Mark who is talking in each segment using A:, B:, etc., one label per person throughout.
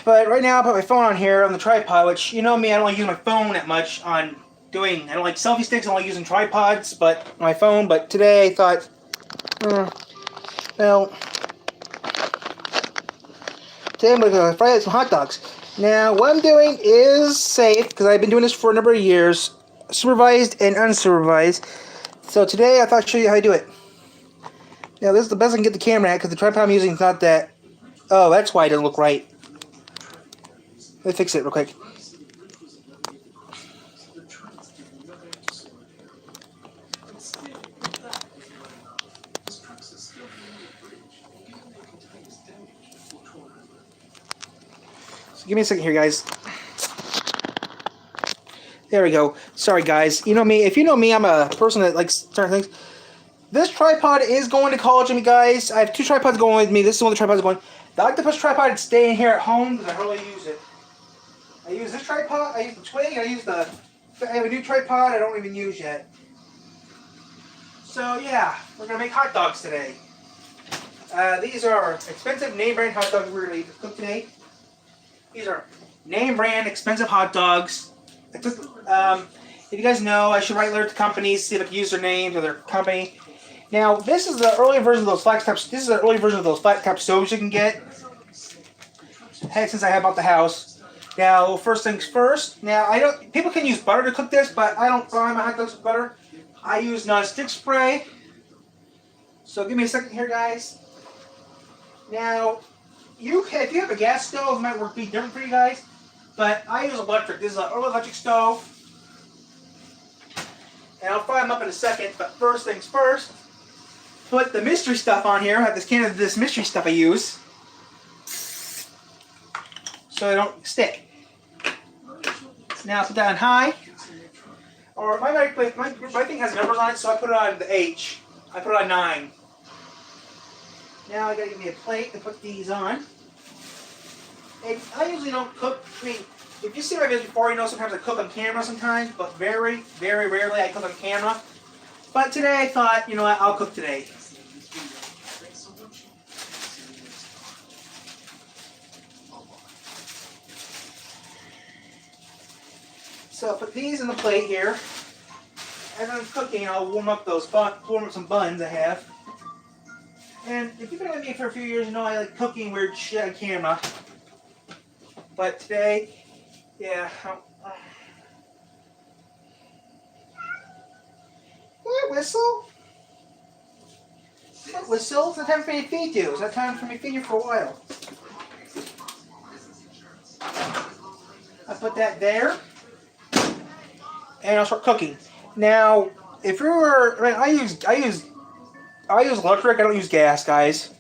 A: But right now I put my phone on here on the tripod, which you know me, I don't like using my phone that much on doing. I don't like selfie sticks. I don't like using tripods, but my phone. But today I thought, well, today I'm gonna fry some hot dogs. Now what I'm doing is safe because I've been doing this for a number of years, supervised and unsupervised. So today I thought I'd show you how to do it. Now this is the best I can get the camera at because the tripod I'm using is not that. Oh, that's why it doesn't look right. Let me fix it real quick. So give me a second here, guys. There we go. Sorry, guys. You know me. If you know me, I'm a person that likes certain things. This tripod is going to college with me, guys. I have two tripods going with me. This is one of the tripods going. The octopus tripod is staying here at home because I hardly use it. I use this tripod. I use the twig. I have a new tripod I don't even use yet. So yeah, we're gonna make hot dogs today. These are expensive name brand hot dogs we're gonna cook today. These are name brand expensive hot dogs. If you guys know, I should write letters to companies, see if I can use their names or their company. Now, this is the early version of those flat top. This is the early version of those flat top stoves you can get. Since I have bought the house. Now, first things first. Now, I don't. People can use butter to cook this, but I don't fry my hot dogs with butter. I use non-stick spray. So give me a second here, guys. Now, if you have a gas stove, it might be different for you guys. But I use electric. This is an electric stove. And I'll fry them up in a second. But first things first. Put the mystery stuff on here. I have this can of this mystery stuff I use. So they don't stick. Now put that on high. Or my thing has numbers on it, so I put it on the H. I put it on 9. Now I gotta give me a plate to put these on. And I usually don't cook. I mean, if you see my videos before, you know sometimes I cook on camera sometimes, but very, very rarely I cook on camera. But today I thought, you know what, I'll cook today. So I'll put these in the plate here. As I'm cooking, I'll warm up some buns I have. And if you've been with me for a few years, you know I like cooking weird shit on camera. But today, yeah. Yeah, whistle? Whistle? It's not time for me to feed you. It's not time for me to feed you for a while. I put that there. And I'll start cooking. Now, if you were, I use electric. I don't use gas, guys.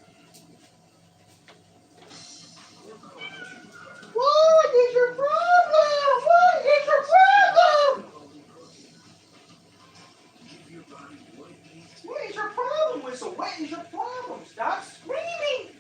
A: What is your problem? What is your problem? What is your problem, Whistle? What is your problem? Stop screaming.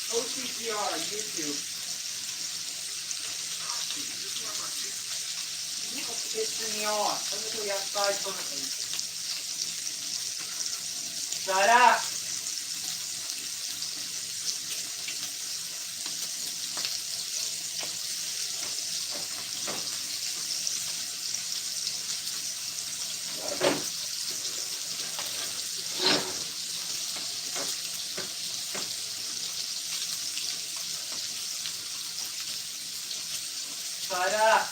A: OCPR, YouTube. It's pissing me off. Let me go outside currently. Shut up. Shut up.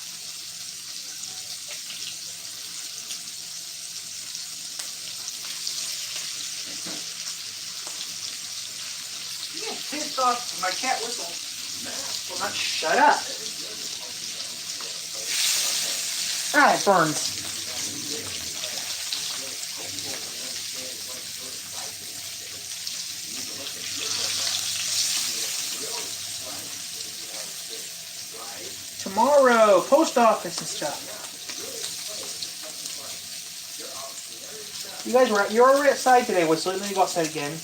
A: You get pissed off my cat whistle. Well, not shut up. Ah, it burns. Tomorrow, post office and stuff. You guys were you're already outside today, Whistler. Let me go outside again.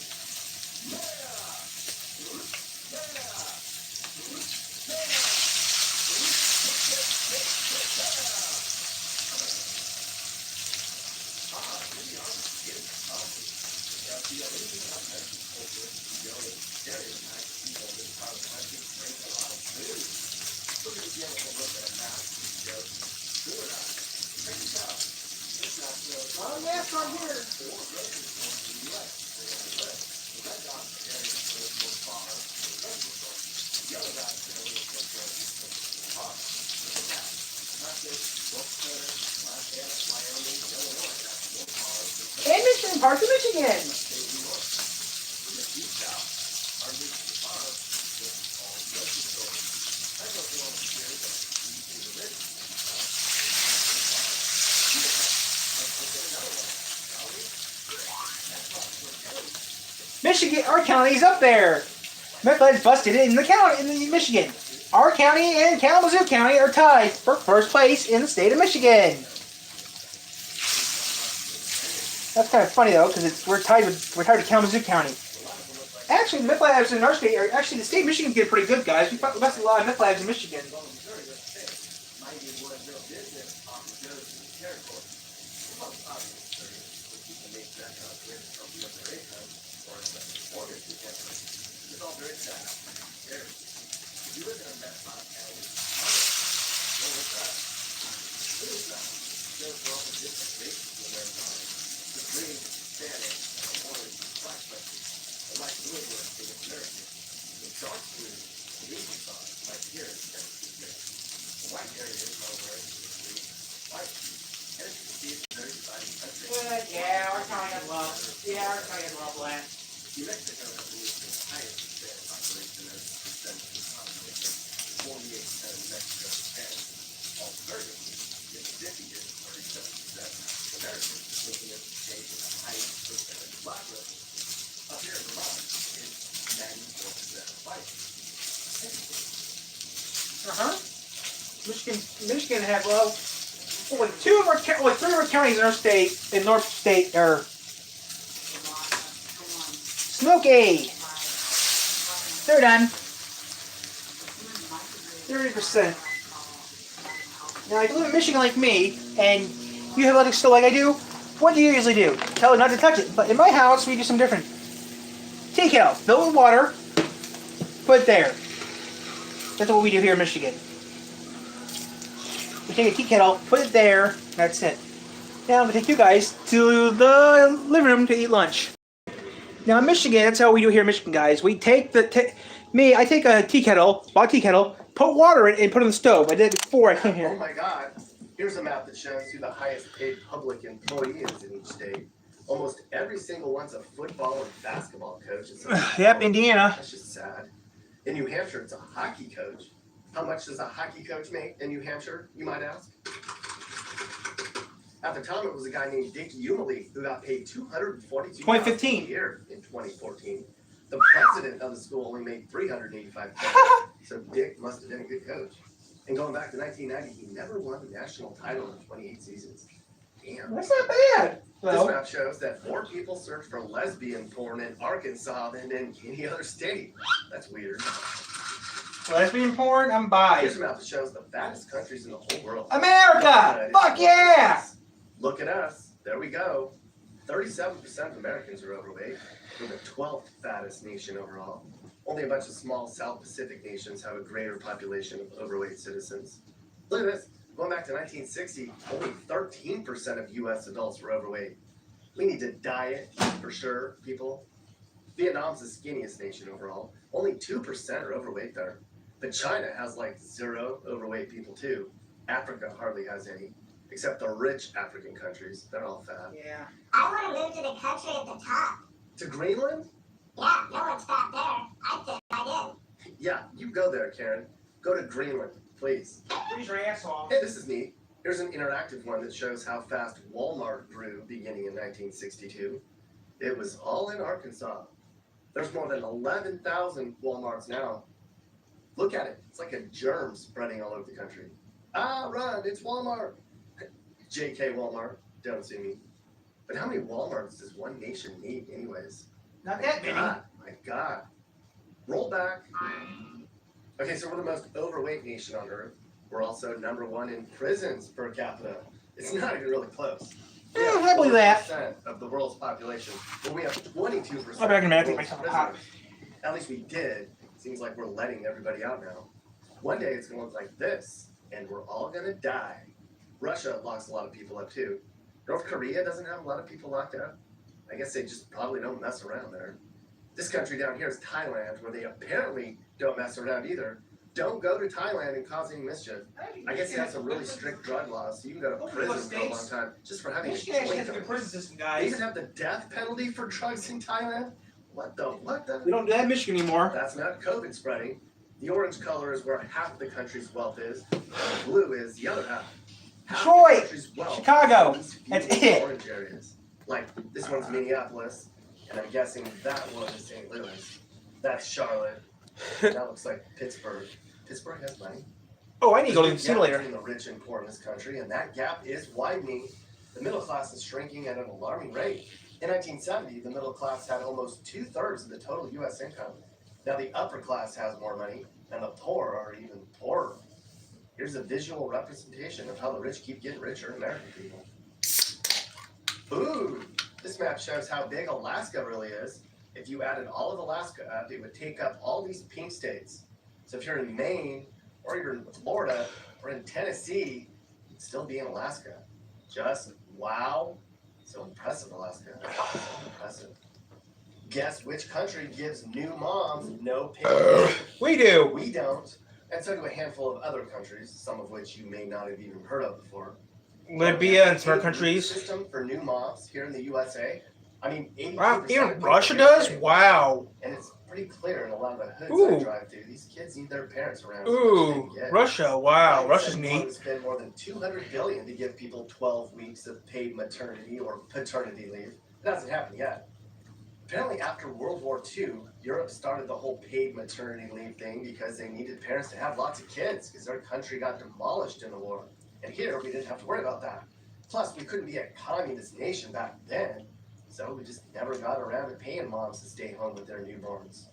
A: Oh, yes, right here. And Michigan, parts of Michigan. Michigan, our county's up there. Methodists busted in the county in Michigan. Our county and Kalamazoo County are tied for first place in the state of Michigan. That's kind of funny though, because we're tied with Kalamazoo County. Actually, the meth labs in our state are actually the state of Michigan get pretty good, guys. We busted a lot of meth labs in Michigan. Yeah, our county had love. Yeah, our county had love land. Michigan had only three of our counties in our state, in North State, are Smoky. They're done. 30%. Now, if you live in Michigan like me, and you have electric still like I do, what do you usually do? Tell it not to touch it. But in my house, we do some different. Tea kettle, fill it with water, put it there. That's what we do here in Michigan. We take a tea kettle, put it there, that's it. Now I'm going to take you guys to the living room to eat lunch. Now in Michigan, that's how we do here in Michigan, guys. We take I take a tea kettle, put water in it and put it on the stove. I did it before I came here.
B: Oh my God. Here's a map that shows who the highest paid public employee is in each state. Almost every single one's a football and basketball coach.
A: Yep, Indiana.
B: That's just sad. In New Hampshire, it's a hockey coach. How much does a hockey coach make in New Hampshire, you might ask? At the time, it was a guy named Dick Umily who got paid $242 a year in 2014. The president of the school only made $385. So Dick must have been a good coach. And going back to 1990, he never won the national title in 28 seasons. Damn.
A: That's not bad.
B: This map shows that more people search for lesbian porn in Arkansas than in any other state. That's weird.
A: Lesbian porn, I'm bi.
B: Here's a map that shows the fattest countries in the whole world.
A: America! Fuck yeah!
B: Look at us. There we go. 37% of Americans are overweight. We're the 12th fattest nation overall. Only a bunch of small South Pacific nations have a greater population of overweight citizens. Look at this. Going back to 1960, only 13% of U.S. adults were overweight. We need to diet for sure, people. Vietnam's the skinniest nation overall. Only 2% are overweight there. But China has like 0 overweight people too. Africa hardly has any, except the rich African countries. They're all fat.
A: Yeah.
C: I want to move to the country at the top.
B: To Greenland?
C: Yeah, no one's fat there. I fit right in.
B: Yeah, you go there, Karen. Go to Greenland, please.
A: Freeze your ass off.
B: Hey, this is neat. Here's an interactive one that shows how fast Walmart grew beginning in 1962. It was all in Arkansas. There's more than 11,000 Walmarts now. Look at it. It's like a germ spreading all over the country. Ah, run, it's Walmart. JK Walmart, don't sue me. But how many Walmarts does one nation need anyways?
A: Not that many.
B: God, my God. Roll back. Okay, so we're the most overweight nation on Earth. We're also #1 in prisons per capita. It's not even really close. We have
A: I believe that.
B: 4% of the world's population, but we have 22%
A: I'll be back in a minute,
B: of the
A: take
B: world's
A: myself a pop.
B: prisoners. At least we did. Seems like we're letting everybody out now. One day it's gonna look like this, and we're all gonna die. Russia locks a lot of people up too. North Korea doesn't have a lot of people locked up. I guess they just probably don't mess around there. This country down here is Thailand, where they apparently don't mess around either. Don't go to Thailand and cause any mischief. I guess they have some really strict drug laws, so you can go to prison for a long time just for having a
A: Michigan actually has a
B: joint.
A: good prison system,
B: They
A: guys.
B: even have the death penalty for drugs in Thailand? What the?
A: We don't do that in Michigan anymore.
B: That's not COVID spreading. The orange color is where half the country's wealth is. And blue is the other half. Half
A: Detroit,
B: the country's wealth
A: Chicago,
B: is few
A: that's it.
B: Orange areas. Like this one's Minneapolis, and I'm guessing that one is St. Louis. That's Charlotte. That looks like Pittsburgh. Pittsburgh has money.
A: Oh, I need to go to the
B: There's a gap
A: simulator.
B: between the rich and poor in this country, and that gap is widening. The middle class is shrinking at an alarming rate. In 1970, the middle class had almost 2/3 of the total U.S. income. Now the upper class has more money, and the poor are even poorer. Here's a visual representation of how the rich keep getting richer in American people. Ooh, this map shows how big Alaska really is. If you added all of Alaska up, it would take up all these pink states. So if you're in Maine, or you're in Florida, or in Tennessee, you'd still be in Alaska. Just wow. So impressive, Alaska. So impressive. Guess which country gives new moms no paid leave?
A: We do.
B: We don't. And so do a handful of other countries, some of which you may not have even heard of before.
A: Libya and some
B: Paid
A: other countries.
B: leave System for new moms here in the USA. I mean, 82%
A: Wow, even
B: of
A: Russia
B: people
A: does?
B: say-
A: Wow.
B: And it's pretty clear in a lot of the hoods
A: Ooh.
B: I drive through. These kids need their parents around.
A: Ooh, Russia. Wow,
B: Biden
A: Russia's
B: said he wanted
A: neat.
B: to spend more than $200 billion to give people 12 weeks of paid maternity or paternity leave. It hasn't happened yet. Apparently, after World War II, Europe started the whole paid maternity leave thing because they needed parents to have lots of kids because their country got demolished in the war. And here, we didn't have to worry about that. Plus, we couldn't be a communist nation back then, so we just never got around to paying moms to stay home with their newborns.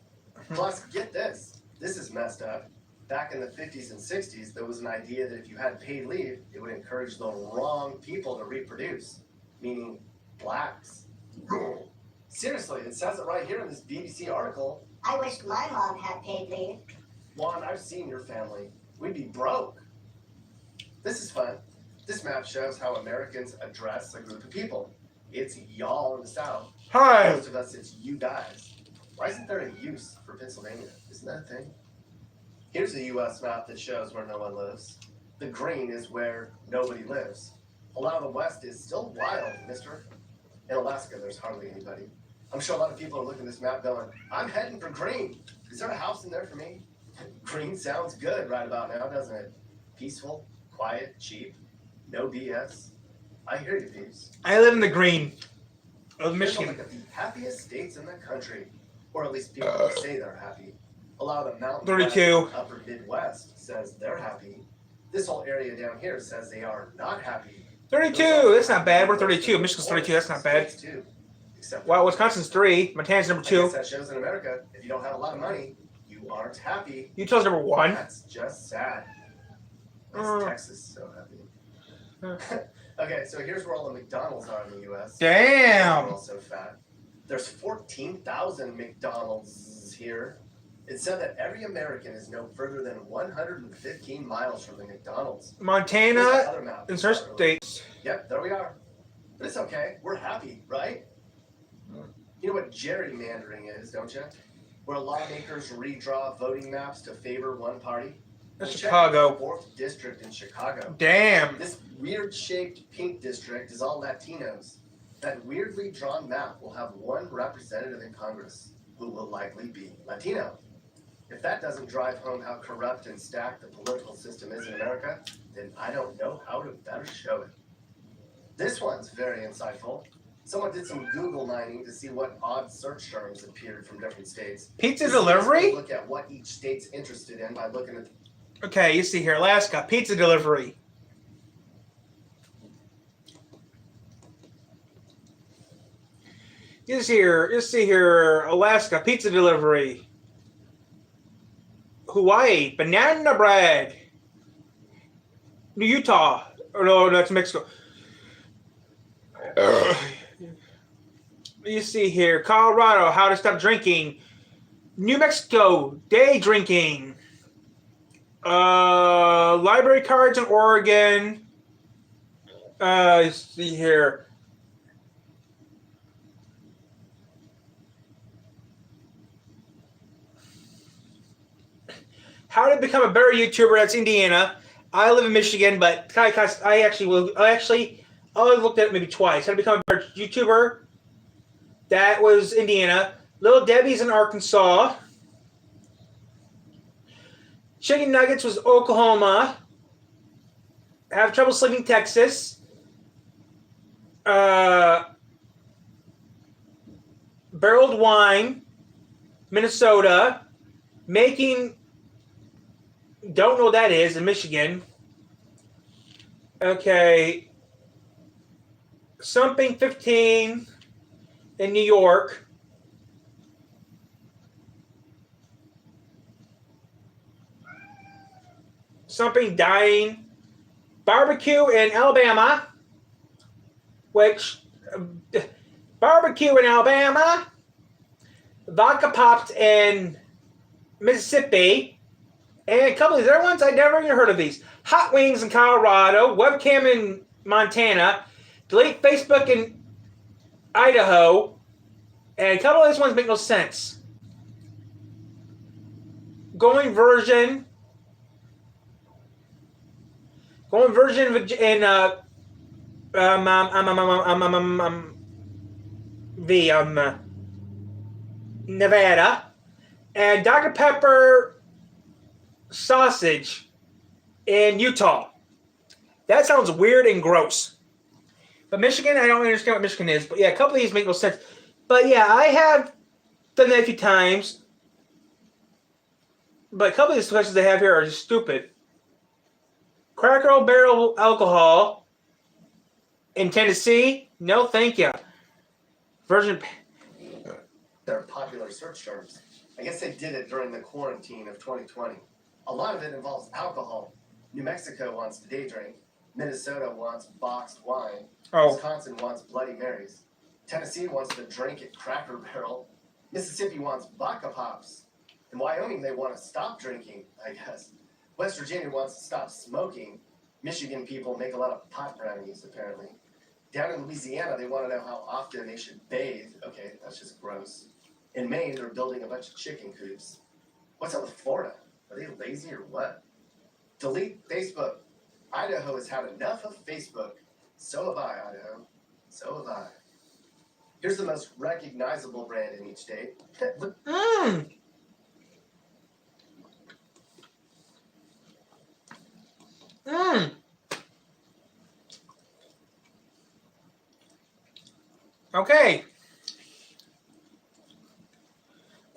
B: Plus, get this. This is messed up. Back in the 50s and 60s, there was an idea that if you had paid leave, it would encourage the wrong people to reproduce, meaning blacks. Seriously, it says it right here in this BBC article.
C: I wish my mom had paid leave.
B: Juan, I've seen your family. We'd be broke. This is fun. This map shows how Americans address a group of people. It's y'all in the South.
A: Hi.
B: Most of us, it's you guys. Why isn't there a use for Pennsylvania? Isn't that a thing? Here's a U.S. map that shows where no one lives. The green is where nobody lives. A lot of the West is still wild, mister. In Alaska, there's hardly anybody. I'm sure a lot of people are looking at this map going, I'm heading for green. Is there a house in there for me? Green sounds good right about now, doesn't it? Peaceful, quiet, cheap, no BS. I hear you, peeps.
A: I live in the green of
B: Here's a
A: Michigan.
B: look at the happiest states in the country, or at least people who say they're happy. A lot of the mountain
A: 32.
B: West, upper Midwest says they're happy. This whole area down here says they are not happy.
A: 32. That's not bad. We're 32. Michigan's 32. That's not bad.
B: States too, except
A: Wow, Wisconsin's 3. Montana's number
B: I guess
A: 2.
B: that shows in America, if you don't have a lot of money, you aren't happy.
A: Utah's number 1.
B: That's just sad. Makes
A: Uh.
B: Texas so happy. Okay, so here's where all the McDonald's are in the U.S.
A: Damn.
B: We're all so fat. There's 14,000 McDonald's here. It's said that every American is no further than 115 miles from the McDonald's.
A: Montana
B: Here's another map.
A: and certain states.
B: Yep, there we are. But it's okay. We're happy, right? You know what gerrymandering is, don't you? Where lawmakers redraw voting maps to favor one party.
A: That's
B: Check
A: Chicago.
B: the 4th district in Chicago.
A: Damn.
B: This weird-shaped pink district is all Latinos. That weirdly drawn map will have one representative in Congress who will likely be Latino. If that doesn't drive home how corrupt and stacked the political system is in America, then I don't know how to better show it. This one's very insightful. Someone did some Google mining to see what odd search terms appeared from different states.
A: Pizza
B: This is
A: delivery?
B: Look at what each state's interested in by looking at.
A: Okay, you see here, Alaska, pizza delivery. You see here, Alaska, pizza delivery. Hawaii, banana bread. New Utah, or no, that's Mexico. You see here, Colorado, how to stop drinking. New Mexico, day drinking. Library cards in Oregon. You see here. How to become a better YouTuber? That's Indiana. I live in Michigan, but I looked at it maybe twice. How to become a better YouTuber? That was Indiana. Little Debbie's in Arkansas. Chicken Nuggets was Oklahoma. Have trouble sleeping, Texas. Barreled wine, Minnesota. Making, don't know what that is, in Michigan. Okay. Something 15 in New York. Something dying. Barbecue in Alabama. Barbecue in Alabama. Vodka popped in Mississippi. And a couple of these other ones, I'd never even heard of these. Hot wings in Colorado. Webcam in Montana. Delete Facebook in Idaho. And a couple of these ones make no sense. Going version in Nevada, and Dr. Pepper sausage in Utah. That sounds weird and gross. But Michigan, I don't understand what Michigan is. But yeah, a couple of these make no sense. But yeah, I have done that a few times. But a couple of these questions they have here are just stupid. Cracker Barrel alcohol in Tennessee? No, thank you. Virgin.
B: They're popular search terms. I guess they did it during the quarantine of 2020. A lot of it involves alcohol. New Mexico wants to day drink. Minnesota wants boxed wine.
A: Oh.
B: Wisconsin wants Bloody Marys. Tennessee wants to drink at Cracker Barrel. Mississippi wants vodka pops. In Wyoming, they want to stop drinking, I guess. West Virginia wants to stop smoking. Michigan people make a lot of pot brownies, apparently. Down in Louisiana, they want to know how often they should bathe. Okay, that's just gross. In Maine, they're building a bunch of chicken coops. What's up with Florida? Are they lazy or what? Delete Facebook. Idaho has had enough of Facebook. So have I, Idaho. So have I. Here's the most recognizable brand in each state.
A: Okay.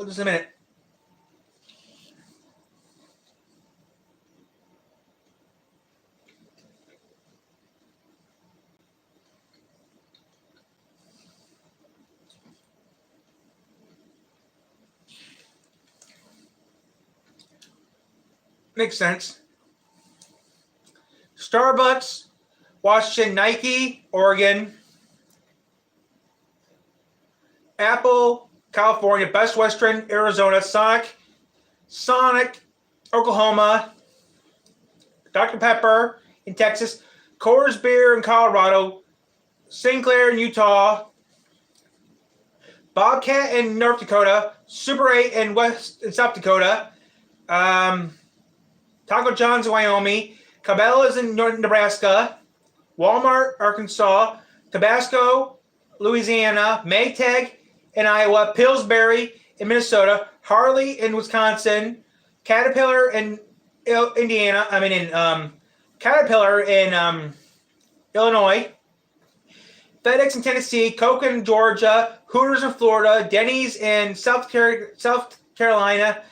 A: Just a minute. Makes sense. Starbucks, Washington, Nike, Oregon. Apple, California. Best Western, Arizona. Sonic, Oklahoma. Dr. Pepper in Texas. Coors Beer in Colorado. Sinclair in Utah. Bobcat in North Dakota. Super 8 in South Dakota. Taco John's in Wyoming. Cabela's in Nebraska. Walmart, Arkansas. Tabasco, Louisiana. Maytag in Iowa. Pillsbury in Minnesota. Harley in Wisconsin. Caterpillar in Indiana. Caterpillar in Illinois. FedEx in Tennessee. Coke in Georgia. Hooters in Florida. Denny's in South Carolina.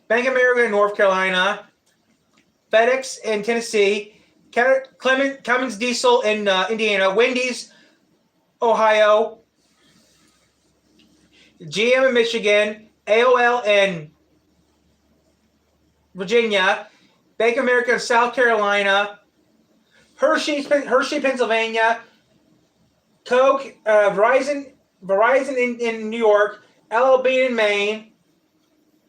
A: Bank of America in North Carolina. FedEx in Tennessee. Cummins Diesel in Indiana. Wendy's, Ohio. GM in Michigan. AOL in Virginia. Bank of America in South Carolina. Hershey, Pennsylvania. Coke, Verizon in New York. LL Bean in Maine.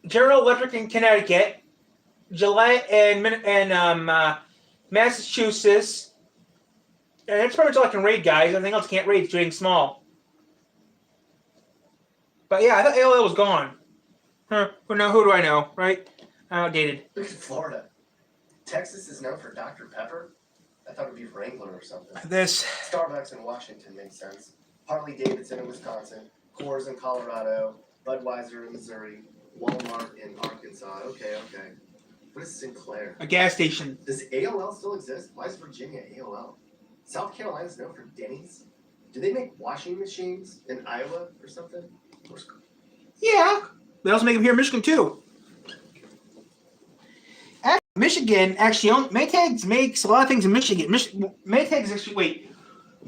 A: General Electric in Connecticut. Gillette in Massachusetts. And that's pretty much all I can read, guys. Everything else I can't read. It's getting small. But yeah, I thought AOL was gone. Huh? Who do I know, right? Outdated.
B: Look at Florida. Texas is known for Dr. Pepper. I thought it'd be Wrangler or something.
A: This.
B: Starbucks in Washington makes sense. Harley Davidson in Wisconsin. Coors in Colorado. Budweiser in Missouri. Walmart in Arkansas. Okay. What is Sinclair?
A: A gas station.
B: Does AOL still exist? Why is Virginia AOL? South Carolina's known for Denny's? Do they make washing machines in Iowa or something?
A: Yeah. They also make them here in Michigan, too. Michigan, actually, Maytag makes a lot of things in Michigan. Maytag is actually, wait.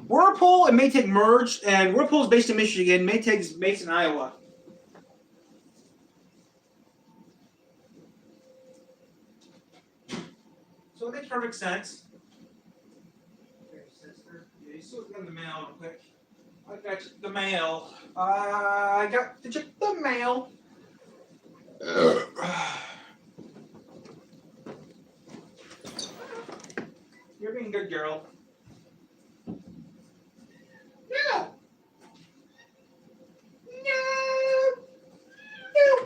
A: Whirlpool and Maytag merged, and Whirlpool is based in Michigan. Maytag is based in Iowa. So it makes perfect sense. Okay, sister. Yeah, you still got the mail real quick. I got the mail. I got to check the mail. You're being a good girl. No! No! No!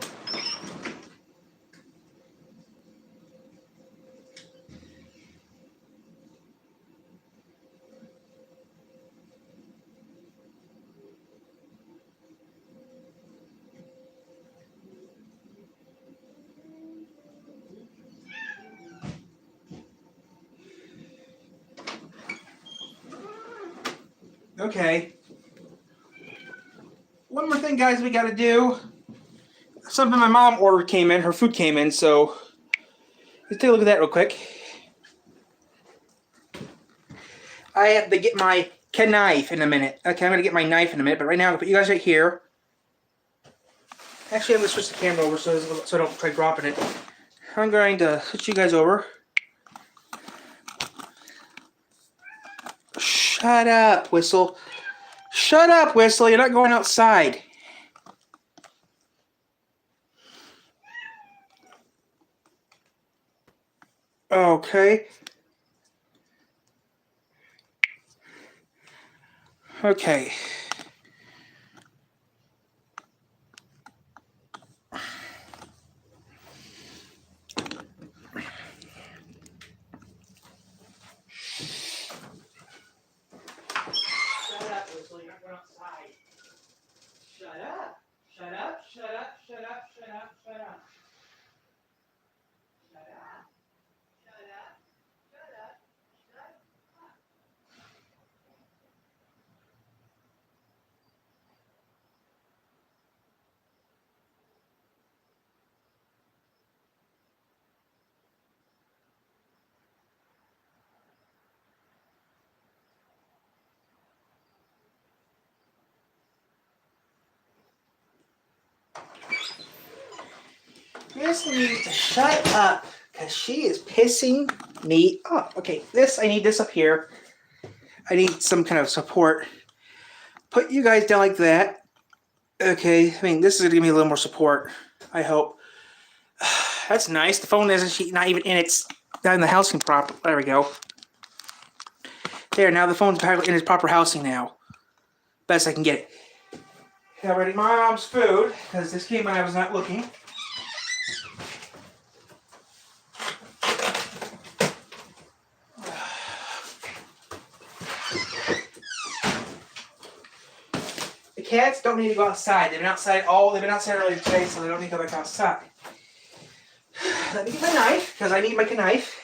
A: Okay. One more thing, guys, we got to do. Something my mom ordered came in. Her food came in, so let's take a look at that real quick. I have to get my knife in a minute. Okay, I'm going to get my knife in a minute, but right now I'm going to put you guys right here. Actually, I'm going to switch the camera over so I don't try dropping it. I'm going to switch you guys over. Shut up, Whistle. Shut up, Whistle. You're not going outside. Okay. Okay. This needs to shut up because she is pissing me off. Okay, I need this up here. I need some kind of support. Put you guys down like that. Okay, I mean, this is going to give me a little more support, I hope. That's nice. The phone isn't not even in its, not in the housing proper. There we go. There, now the phone's in its proper housing now. Best I can get it. Now ready my mom's food, because this came when I was not looking. The cats don't need to go outside. They've been outside earlier today, so they don't need to go back outside. Let me get my knife, because I need my knife.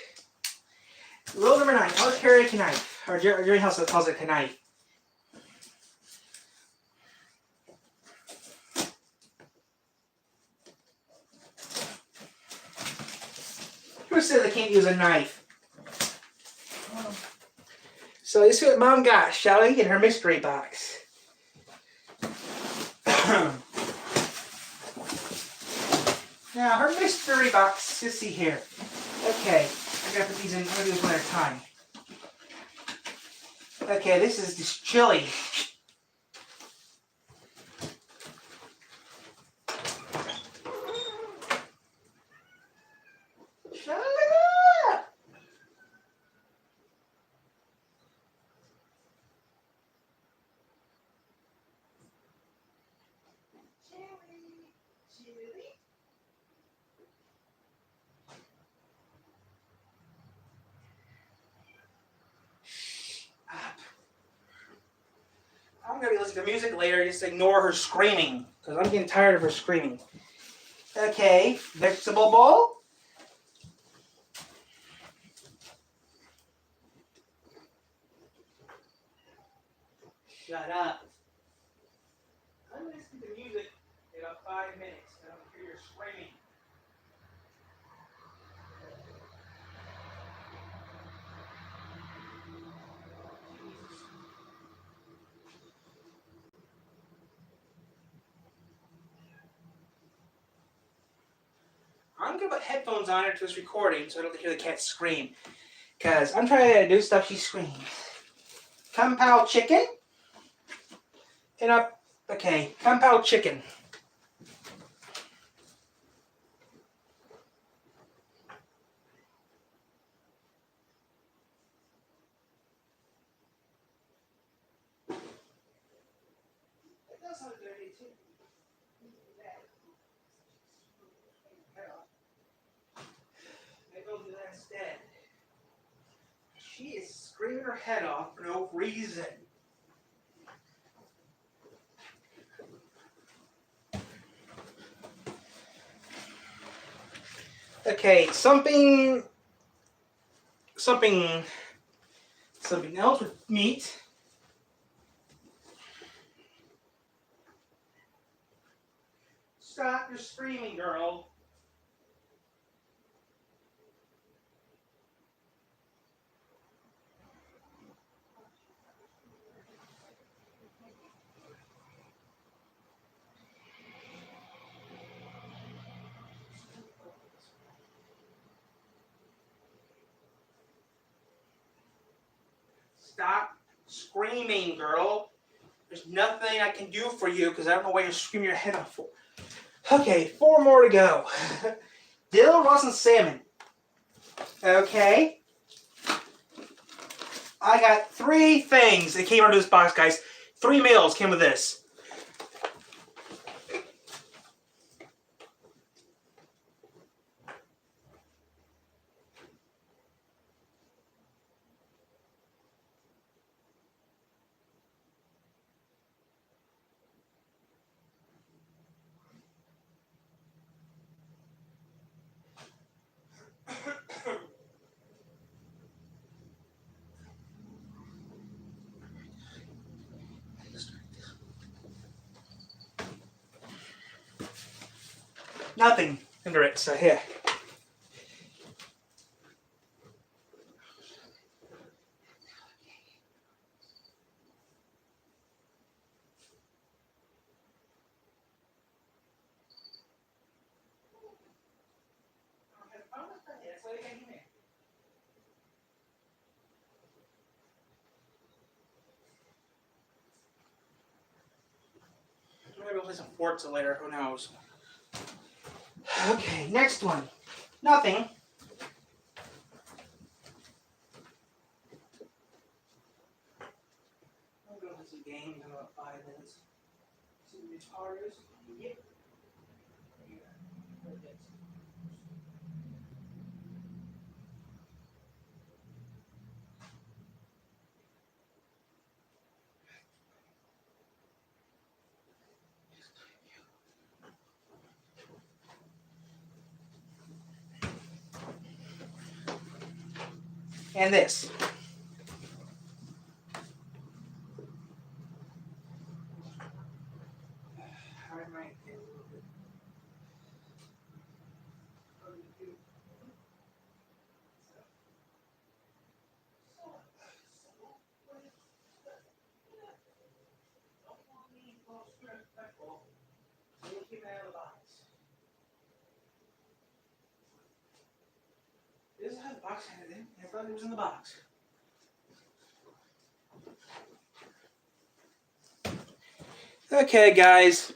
A: Rule number 9, always carry a knife. Or Jerry House calls it a knife. Who said they can't use a knife? So this is what Mom got, Shelly, in her mystery box. Now, her mystery box, let's see here. Okay, I gotta put these in, I'm gonna do this one at a time. Okay, this is this chili. Shut up! Chili. I'm gonna be listening to music later, just ignore her screaming, because I'm getting tired of her screaming. Okay, vegetable bowl. Shut up. I'm listening to music in about 5 minutes. I don't hear your screaming. I'm gonna put headphones on her to this recording so I don't hear the cat scream. Because I'm trying to do stuff she screams. Kung Pao chicken. Okay, Kung Pao chicken. That does sound dirty too. Maybe I'll do that instead. She is screaming her head off for no reason. Okay, something else with meat. Stop your screaming, girl. Stop screaming, girl. There's nothing I can do for you because I don't know why you're screaming your head off for. Okay, 4 more to go. Dill, Ross, and salmon. Okay. I got 3 things that came out of this box, guys. 3 meals came with this. Nothing under it, so here. go play some Forza later. Who knows? Okay, next one. Nothing. I'm going to play some games in about 5 minutes. Some guitars. Yep. And this. I might get a little bit. This is how the box had it in. I thought it was in the box. Okay, guys.